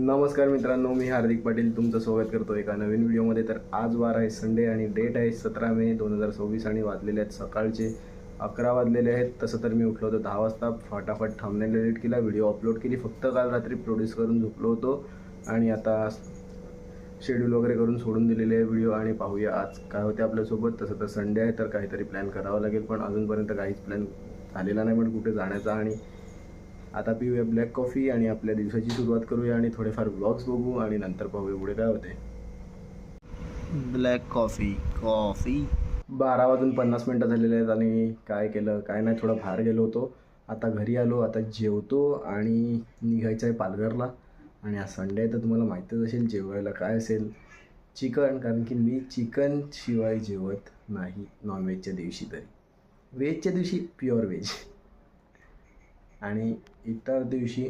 नमस्कार मित्रांनो, मी हार्दिक पाटील तुमचं स्वागत करतो एका नवीन व्हिडिओमध्ये. तर आज वार आहे संडे आणि डेट आहे 17 मे 2024 आणि वाजलेले आहेत सकाळचे 11 वाजलेले आहेत. तसं तर मी उठलो होतो 10 वाजता, फटाफट थंबनेल एडिट केला, व्हिडिओ अपलोड केली. फक्त काल रात्री प्रोड्यूस करून झोपलो होतो आणि आता शेड्यूल वगैरे करून सोडून दिलेले आहे व्हिडिओ. आणि पाहूया आज काय होते आपल्यासोबत. तसं तर संडे आहे तर काहीतरी प्लॅन करावा लागेल, पण अजूनपर्यंत काहीच प्लॅन झालेला नाही पण कुठे जाण्याचा. आणि आता पिऊया ब्लॅक कॉफी आणि आपल्या दिवसाची सुरुवात करूया आणि थोडेफार व्लॉग्स बघू आणि नंतर पाहूया पुढे काय होते. ब्लॅक कॉफी 12:50 झालेले आहेत आणि काय केलं काय नाही, थोडं बाहेर गेलो होतो. आता घरी आलो, आता जेवतो आणि निघायचं आहे पालघरला. आणि आज संडे आहे तर तुम्हाला माहीतच असेल जेवायला काय असेल, चिकन. कारण की मी चिकन शिवाय जेवत नाही नॉनव्हेजच्या दिवशी. तरी व्हेजच्या दिवशी प्युअर व्हेज आणि इतर दिवशी.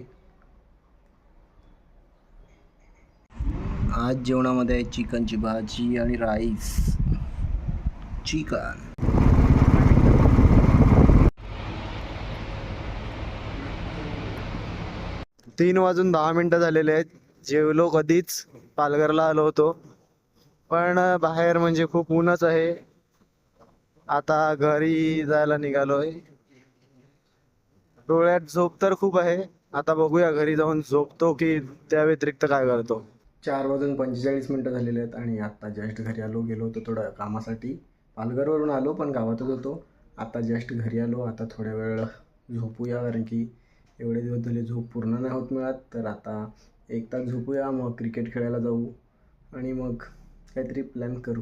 आज जेवणामध्ये आहे चिकनची भाजी आणि राईस. चिकन 3:10 झालेले आहेत. जेवलो कधीच, पालघरला आलो होतो पण बाहेर म्हणजे खूप ऊनच आहे. आता घरी जायला निघालोय. डोळ्यात झोप तर खूप आहे, आता बघूया घरी जाऊन झोपतो की त्या व्यतिरिक्त काय करतो. 4:45 झालेले आहेत आणि आत्ता जस्ट घरी आलो. गेलो होतो थोडं कामासाठी, पालघरवरून आलो पण गावातच होतो. आता जस्ट घरी आलो. आता थोड्या वेळ झोपूया कारण की एवढे दिवस झाले झोप पूर्ण नाही होत मिळत. तर आता 1 तास झोपूया, मग क्रिकेट खेळायला जाऊ आणि मग काहीतरी प्लॅन करू.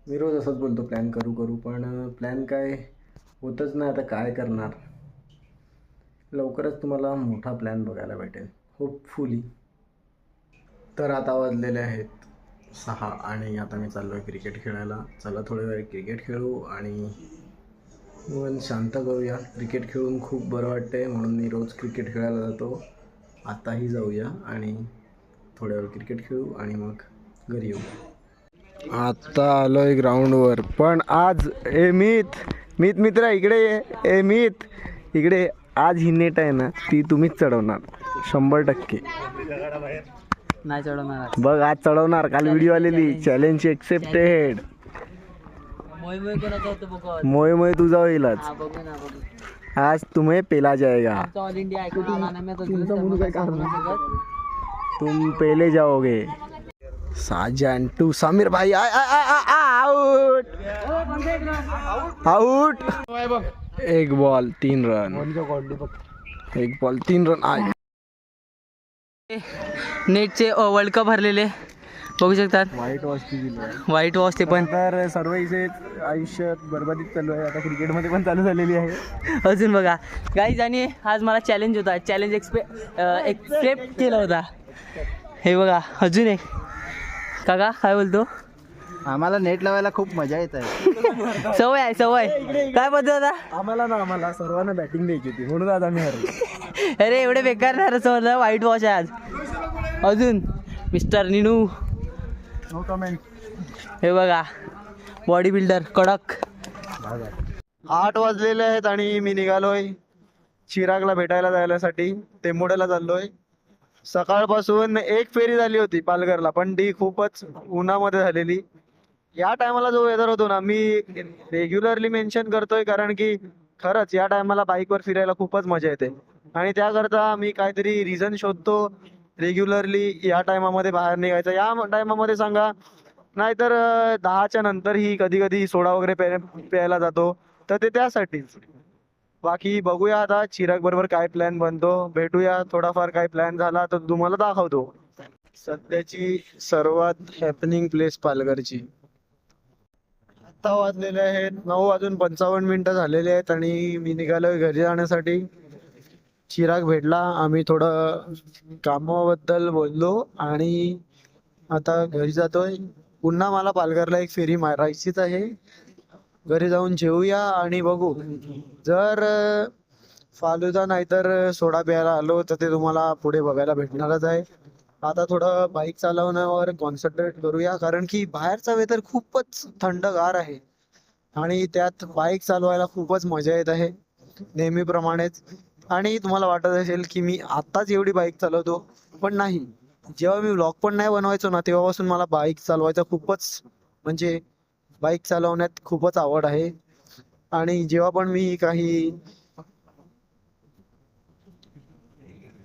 मी रोज असंच बोलतो प्लॅन करू पण प्लॅन काय होतच नाही. आता काय करणार. लवकरच तुम्हाला मोठा प्लॅन बघायला भेटेल होपफुली. तर आता वाजलेले आहेत 6 आणि आता मी चाललो आहे क्रिकेट खेळायला. चला थोड्या वेळ क्रिकेट खेळू आणि मन शांत करूया. क्रिकेट खेळून खूप बरं वाटते म्हणून मी रोज क्रिकेट खेळायला जातो. आताही जाऊया आणि थोड्या वेळ क्रिकेट खेळू आणि मग घरी येऊ. आता आलो आहे ग्राउंडवर पण आज मीत मित्र इकडे मीत इकडे. आज ही नेट आहे ना ती तुम्हीच चढवणार 100%. नाही चढवणार. बघ आज चढवणार. काल व्हिडिओ आलेली चॅलेंज एक्सेप्टेड. मोय मोय तुझा होईल आज. आज तुम्हें पेला जाएगा. ऑल इंडिया तुम पहले जाओगे. साजन टू समीर भाई आउट. एक बॉल 3 रन. एक बॉल 3 रन आहे. नेटचे वर्ल्ड कप भरलेले बघू शकतात. वाईट वॉश ते पण तर सर्व इथे आयुष्यात बरबादीत चालू आहे. आता क्रिकेटमध्ये पण चालू झालेली आहे. अजून बघा गाईज, आणि आज मला चॅलेंज होता. चॅलेंज एक्सेप्ट केला होता. हे बघा अजून एक. काका काय बोलतो. आम्हाला नेट लावायला खूप मजा येत आहे. सवय आहे सवय. काय बोलतो आता. आम्हाला सर्वांना बॅटिंग द्यायची होती म्हणून आज आम्ही हरलो. अरे एवढे बेकार नाही समजलं. वाईट वॉश आहे आज. अजून मिस्टर निनू. No comment. हे बघा बॉडी बिल्डर कडक. 8 वाजलेले आहेत आणि मी निघालोय चिरागला भेटायला जायसाठी. टेंबोड्याला चाललोय. सकाळपासून एक फेरी झाली होती पालघरला पण ती खूपच उन्हामध्ये झालेली. या टायमाला जो वेदर होतो ना, मी रेग्युलरली मेन्शन करतोय कारण की खरंच या टायमाला बाईकवर फिरायला खूपच मजा येते. आणि त्याकरता मी काहीतरी रिझन शोधतो रेग्युलरली या टायमामध्ये बाहेर निघायचं. या टायमामध्ये सांगा नाहीतर 10च्या नंतरही कधी कधी सोडा वगैरे प्यायला जातो. तर ते त्यासाठीच. बाकी बघूया आता चिराग बरोबर काय प्लॅन बनतो. भेटूया. थोडाफार काय प्लॅन झाला तर तुम्हाला दाखवतो. सध्याची सर्वात हॅपनिंग प्लेस पालघरची. आता वाजलेले आहेत 9:55 झालेले आहेत आणि मी निघालोय घरी जाण्यासाठी. चिराग भेटला, आम्ही थोडं कामाबद्दल बोललो आणि आता घरी जातोय. पुन्हा मला पालघरला एक फेरी मारायचीच आहे. घरी जाऊन जेवूया आणि बघू. जर फालुदा नाहीतर सोडा प्यायला आलो तर ते तुम्हाला पुढे बघायला भेटणारच आहे. आता थोडं बाईक चालवण्यावर कॉन्सन्ट्रेट करूया कारण की बाहेरचा वेदर खूपच थंडगार आहे आणि त्यात बाईक चालवायला खूपच मजा येत आहे नेहमीप्रमाणेच. आणि तुम्हाला वाटत असेल की मी आत्ताच एवढी बाईक चालवतो, पण नाही, जेव्हा मी व्लॉग पण नाही बनवायचो ना तेव्हापासून मला बाईक चालवायचा खूपच म्हणजे बाईक चालवण्यात खूपच आवड आहे. आणि जेव्हा पण मी काही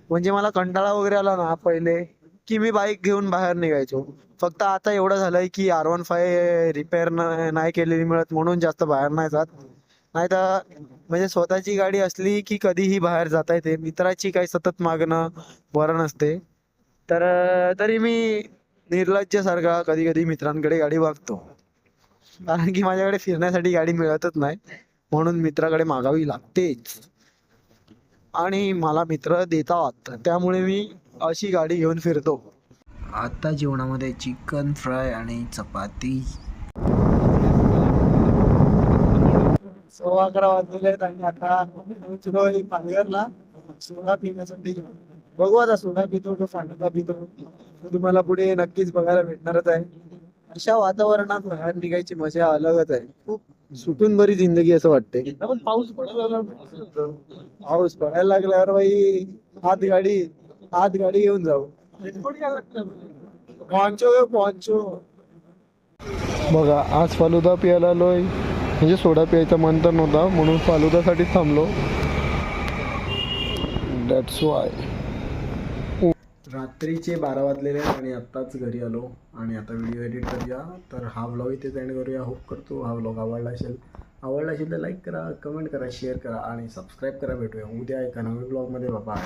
म्हणजे मला कंटाळा वगैरे आला ना पहिले की मी बाईक घेऊन बाहेर निघायचो. फक्त आता एवढं झालंय की R15 रिपेअर नाही केलेली मिळत म्हणून जास्त बाहेर नाही जात. नाही तर म्हणजे स्वतःची गाडी असली की कधीही बाहेर जाता येते. मित्राची काही सतत मागणं बरं नसते. तर तरी मी निर्लज्जसारखा कधी कधी मित्रांकडे गाडी मागतो. कारण की माझ्याकडे फिरण्यासाठी गाडी मिळतच नाही म्हणून मित्राकडे मागावी लागतेच. आणि मला मित्र देतात त्यामुळे मी अशी गाडी घेऊन फिरतो. आता जेवणामध्ये चिकन फ्राय आणि चपाती. 11:15 वाजलेले आहेत आणि आता पोहोचलोय पालघरला सोडा पिण्यासाठी. बघू आता सोडा पितो तो फांडा पितो तो तुम्हाला पुढे नक्कीच बघायला भेटणारच आहे. अशा वातावरणात बाहेर निघायची मजा अलगच आहे. खूप सुकून बरी जिंदगी असं वाटते. पण पाऊस पडायला लागल्यावर बाई हात गाडी घेऊन जाऊ. Poncho poncho. बघा आज फालुदा प्यायला आलोय म्हणजे सोडा प्यायचा मन तर नव्हता म्हणून फालुदासाठी थांबलो. That's why. रात्रीचे 12 वाजलेले आहेत आणि आत्ताच घरी आलो आणि आता व्हिडिओ एडिट करूया. तर हा व्लॉग इथेच एंड करूया. होप करतो हा व्लॉग आवडला असेल तर लाईक करा, कमेंट करा, शेअर करा आणि सबस्क्राईब करा. भेटूया उद्या एका नवीन व्लॉगमध्ये. बाय.